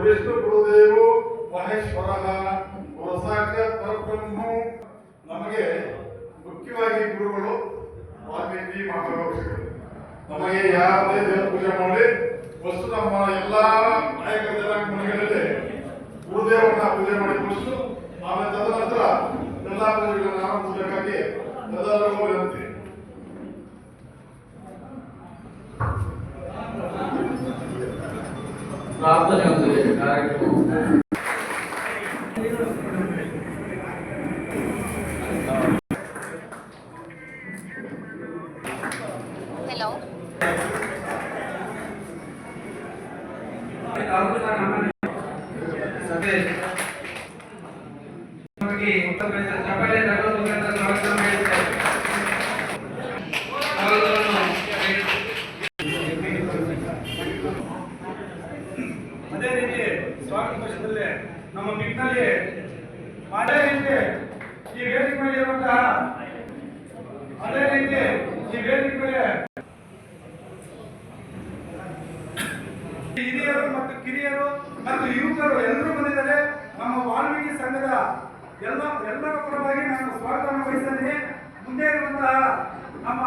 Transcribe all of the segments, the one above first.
विष्णु गुरुदेवो महेश्वरः गुरु साक्षाತ್ ಪರಬ್ರಹ್ಮ. ನಮಗೆ ಮುಖ್ಯವಾಗಿ ಗುರುಗಳು ವಾಲ್ಮೀಕಿ ಮಹಾಭಾಷೆಗಳು. ನಮಗೆ ಯಾವುದೇ ದೇವರ ಪೂಜೆ ಮಾಡಿ ಫಸ್ಟ್ ನಮ್ಮ ಎಲ್ಲಾ ನಾಯಕರ ಮನೆಗಳಲ್ಲಿ ಗುರುದೇವರನ್ನ ಪೂಜೆ ಮಾಡಿ ಫಸ್ಟ್, ಆಮೇಲೆ ತದನಂತರ ಎಲ್ಲಾ ಪೂಜೆಗಳನ್ನ ಆರಂಭಿಸಬೇಕಾಗಿ ಎಲ್ಲರಿಗೂ ವಿನಂತಿ. ಪ್ರಾರ್ಥನೆ ಹೊಂದಿದೆ ಕಾರ್ಯಕ್ರಮ. हेलो ಅದೇ ರೀತಿ ಸ್ವಾಗತ ಕೋಶದಲ್ಲಿ ನಮ್ಮ ಮಿಗ್ನಲ್ಲಿ ಅದೇ ರೀತಿ ಈ ವೇದಿಕೆ ಮೇಲೆ ಇರುವಂತಹ ಅದೇ ರೀತಿ ಈ ವೇದಿಕೆ ಮೇಲೆ ಹಿರಿಯರು ಮತ್ತು ಕಿರಿಯರು ಮತ್ತು ಯುವಕರು ಎಲ್ಲರೂ ಬಂದಿದ್ದಾರೆ. ನಮ್ಮ ವಾಲ್ಮೀಕಿ ಸಂಘದ ಎಲ್ಲರ ಪರವಾಗಿ ನಾನು ಸ್ವಾಗತವನ್ನು ವಹಿಸಿದ್ದೀನಿ. ಮುಂದೆ ಇರುವಂತಹ ನಮ್ಮ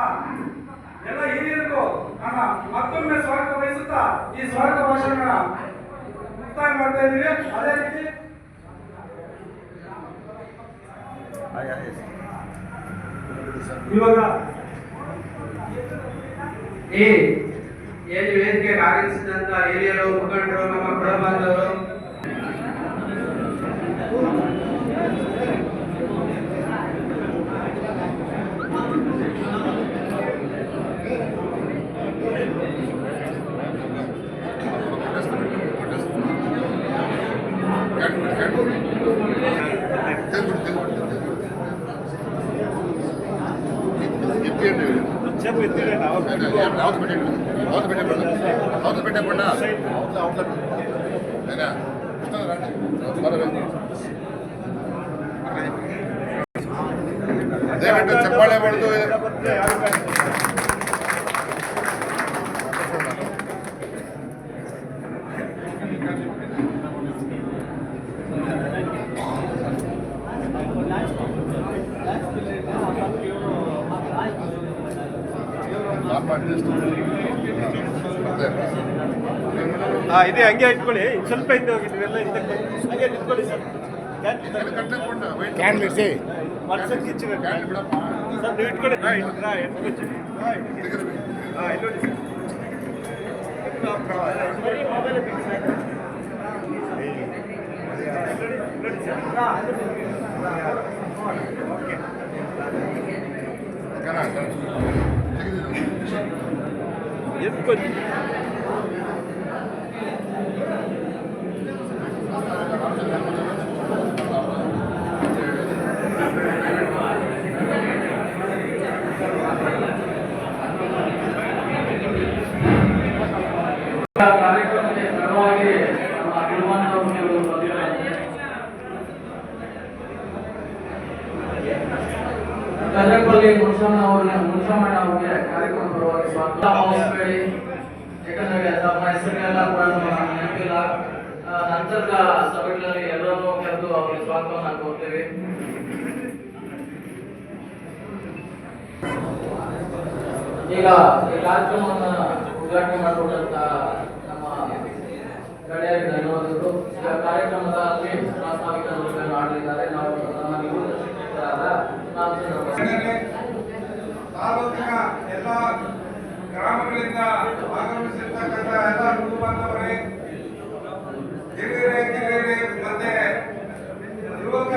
ಎಲ್ಲ ಹಿರಿಯರಿಗೂ ನಾನು ಮತ್ತೊಮ್ಮೆ ಸ್ವಾಗತ ವಹಿಸುತ್ತಾ ಈ ಸ್ವಾಗತ ಭಾಷಣ ಮುಕ್ತಾಯ ಮಾಡ್ತಾ ಇದ್ದೀವಿ. ಅದೇ ರೀತಿ ಇವಾಗ ಏನು ವೇದಿಕೆಗೆ ಆಗಮಿಸಿದಂತ ಹಿರಿಯರು, ಮುಖಂಡರು, ನಮ್ಮ ಕುಟುಂಬದವರು, ದಯವಿಟ್ಟು ಚಪ್ಪಾಳೆ ಹೊಡೆದು ಇದೆ ಹಂಗೆ ಇಟ್ಕೊಳ್ಳಿ. ಸ್ವಲ್ಪ ಹಿಂದೆ ಹೋಗಿದ್ವಿಲ್ಲ, ಹಂಗೆ ಇಟ್ಕೊಳ್ಳಿ ಸರ್. ಕ್ಯಾನ್ ಬಿಡಿಸಿ ವರ್ಷಕ್ಕೆ ಕಿಚ್ಚಬೇಕು ಸರ್. ನೀವು ಇಟ್ಕೊಳ್ಳಿ. ಎತ್ಕೊಳ್ಳಿ. ಕಾರ್ಯಕ್ರಮಕ್ಕೆ ಪರವಾಗಿ ನಮ್ಮ ಅಭಿಮಾನವರು ಗದಗಪಲ್ಲಿ ಮುನ್ಸಮ್ಮಣ್ಣ ಅವರಿಗೆ ಕಾರ್ಯಕ್ರಮ ಪರವಾಗಿ ಸ್ವಾಗತ. ಅವಶ್ಯಬೇಡಿ, ಯಾಕಂದ್ರೆ ತಮ್ಮ ಹೆಸರಿನೆಲ್ಲ ಕೂಡ ನೆನಪಿಲ್ಲ. ನಂತರದ ಸಭೆಗಳಲ್ಲಿ ಎಲ್ಲರನ್ನೂ ಕರೆದು ಅವರಿಗೆ ಸ್ವಾಗತವನ್ನು ಕೋರ್ತೇವೆ. ಈಗ ಈ ಕಾರ್ಯಕ್ರಮವನ್ನು ಉದ್ಘಾಟನೆ ಮಾಡಿಕೊಂಡಂತ ನಮ್ಮ ಗಣ್ಯರಿಗೆ ಧನ್ಯವಾದಗಳು. ಈಗ ಕಾರ್ಯಕ್ರಮದಲ್ಲಿ ಪ್ರಾಸ್ತಾವಿಕ ನುಡಿಗಳನ್ನು ಆಡಲಿದ್ದಾರೆ. ನಾವು ನಮ್ಮ ನಿವೃತ್ತ ಶಿಕ್ಷಕರಾದ ತಾಲೂಕಿನ ಎಲ್ಲ ಗ್ರಾಮಗಳಿಂದ ಆಗಮಿಸಿರ್ತಕ್ಕಂಥ ಎಲ್ಲ ಕುಟುಂಬ ಬಾಂಧವರೇ, ಹಿರಿಯರೇ, ಕಿರಿಯರೇ ಮತ್ತೆ ಯುವಕ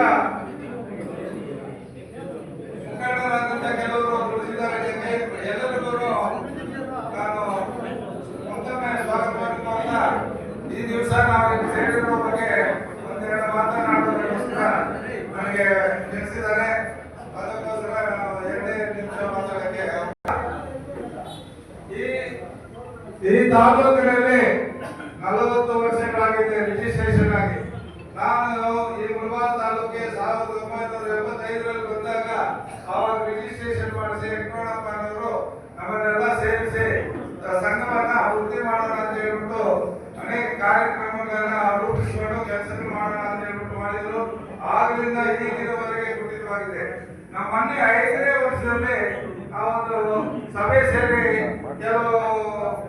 ಮುಖಂಡರಾದಂಥ ಕೆಲವರು ಉಳಿಸಿದ್ದಾರೆ. ಎಲ್ಲರಿಗೂ ನಾನು ಮತ್ತೊಮ್ಮೆ ಸ್ವಾಗತವನ್ನು ಕೋರ್ತಾ ಈ ದಿವಸ ನಾವು ಸೇರಿರುವ ಬಗ್ಗೆ ಒಂದೆರಡು ಮಾತನಾಡುವುದಕ್ಕೆ ಈ ತಾಲೂಕಿನಲ್ಲಿ 40 ವರ್ಷಗಳಾಗಿದೆ ರಿಜಿಸ್ಟ್ರೇಷನ್ ಆಗಿ. ನಾನು ಈ ಮುಳಬಾಲ್ ತಾಲೂಕಿಗೆ 1975ರಲ್ಲಿ ಬಂದಾಗ ಅವಾಗ ರಿಜಿಸ್ಟ್ರೇಷನ್ ಮಾಡಿಸಿ ವೆಂಕಟರಮಣಪ್ಪನವರು ನಮ್ಮನ್ನೆಲ್ಲ ಸೇರಿಸಿ ಸಂಘವನ್ನ ವೃದ್ಧಿ ಮಾಡೋಣ ಅಂತ ಹೇಳ್ಬಿಟ್ಟು ಅನೇಕ ಕಾರ್ಯಕ್ರಮಗಳನ್ನ ರೂಪಿಸಿಕೊಂಡು ಕೆಲಸಗಳು ಮಾಡೋಣ ಅಂತ ಹೇಳ್ಬಿಟ್ಟು ಮಾಡಿದ್ರು. ಆಗ್ಲಿಂದ ಈಗಿನವರೆಗೆ ಕುಟಿತವಾಗಿದೆ. ನಮ್ಮ ಮೊನ್ನೆ 5ನೇ ವರ್ಷದಲ್ಲಿ ನಾವೊಂದು ಸಭೆ ಸೇರಿ ಕೆಲವು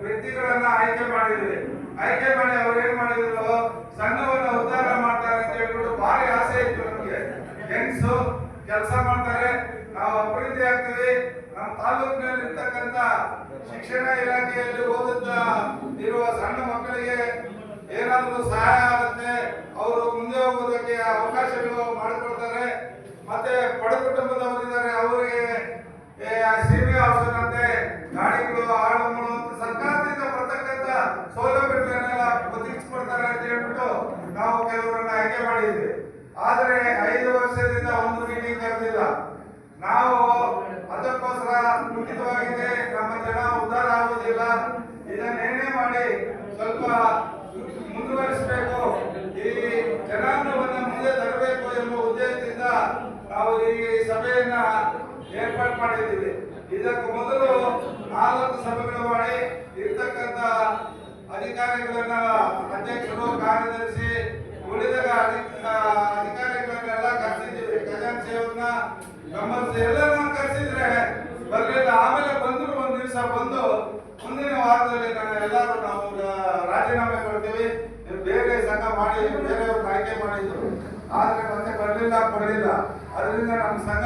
ವ್ಯಕ್ತಿಗಳನ್ನ ಆಯ್ಕೆ ಮಾಡಿದ್ವಿ. ಆಯ್ಕೆ ಮಾಡಿ ಅವ್ರು ಏನ್ ಮಾಡಿದ್ರು, ಸಂಘವನ್ನ ಉದ್ಧಾರ ಮಾಡ್ತಾರೆ ಅಂತ ಹೇಳ್ಬಿಟ್ಟು ಭಾರಿ ಆಸೆ ಇತ್ತು ನಮ್ಗೆ. ಹೆಂಗ್ಸು ಕೆಲಸ ಮಾಡ್ತಾರೆ, ನಾವು ಅಭಿವೃದ್ಧಿ ಆಗ್ತೀವಿ, ನಮ್ಮ ತಾಲೂಕಿನಲ್ಲಿ ಇರ್ತಕ್ಕಂಥ ಶಿಕ್ಷಣ ಇಲಾಖೆಯಲ್ಲಿ ಓದುತ್ತಾ ಇರುವ ಸಣ್ಣ ಮಕ್ಕಳಿಗೆ ಏನಾದರೂ ಸಹಾಯ ಆಗುತ್ತೆ, ಅವರು ಮುಂದೆ ಹೋಗೋದಕ್ಕೆ ಅವಕಾಶಗಳು ಮಾಡಿಕೊಡ್ತಾರೆ. ಮತ್ತೆ ಬಡ ಕುಟುಂಬದವರಿದ್ದಾರೆ, ಅವರಿಗೆ ಸೀಮೆ ಔಷಧಂತೆ ಗಾಡಿಗಳು ಆಳುಗಳು ಸರ್ಕಾರದಿಂದ ಬರ್ತಕ್ಕಂಥ ಸೌಲಭ್ಯಗಳನ್ನೆಲ್ಲ ಒದಗಿಸ್ಕೊಡ್ತಾರೆ ಅಂತ ಹೇಳ್ಬಿಟ್ಟು ನಾವು ಕೆಲವರನ್ನ ಆಯ್ಕೆ ಮಾಡಿದ್ವಿ. ಆದರೆ 5 ವರ್ಷದಿಂದ ಒಂದು ಮೀಟಿಂಗ್ ಕರೆದಿಲ್ಲ. ನಾವು ಅದಕ್ಕೋಸ್ಕರ ಕುಂಠಿತವಾಗಿದೆ, ನಮ್ಮ ಜನ ಉದ್ಧಾರ ಆಗುವುದಿಲ್ಲ, ಇದನ್ನೇನೇ ಮಾಡಿ ಸ್ವಲ್ಪ ಮುಂದುವರಿಸಬೇಕು, ಈ ಜನಾಂಗವನ್ನು ಮುಂದೆ ತರಬೇಕು ಎಂಬ ಉದ್ದೇಶದಿಂದ ನಾವು ಈ ಸಭೆಯನ್ನ ಏರ್ಪಾಡು ಮಾಡಿದ್ದೀವಿ. ಇದಕ್ಕೆ ಮೊದಲು 4 ಸಭೆಗಳು ಮಾಡಿ ಇರ್ತಕ್ಕಂಥ ಅಧಿಕಾರಿಗಳನ್ನ ಅಧ್ಯಕ್ಷರು, ಕಾರ್ಯದರ್ಶಿ, ಉಳಿದ ಅಧಿಕಾರಿಗಳನ್ನೆಲ್ಲ ಕರೆಸಿದ್ದೀವಿ. ಖಜಾನ್ಸಿ ಅವ್ರನ್ನ ಗಮನಿಸಿ ಎಲ್ಲರನ್ನ ಕರೆಸಿದ್ರೆ ಬರಲಿಲ್ಲ. ಆಮೇಲೆ ಬಂದ್ರು, ಒಂದ್ ದಿವಸ ಬಂದು ಮುಂದಿನ ವಾರದಲ್ಲಿ ಎಲ್ಲರೂ ನಾವು ರಾಜೀನಾಮೆ ಕೊಡ್ತೀವಿ, ಬೇರೆ ಸಂಘ ಮಾಡಿ ಬೇರೆಯವ್ರನ್ನ ಆಯ್ಕೆ ಮಾಡಿದ್ರು. ಆದ್ರೆ ಮತ್ತೆ ಬರಲಿಲ್ಲ. ಅದರಿಂದ ನಮ್ಮ ಸಂಘ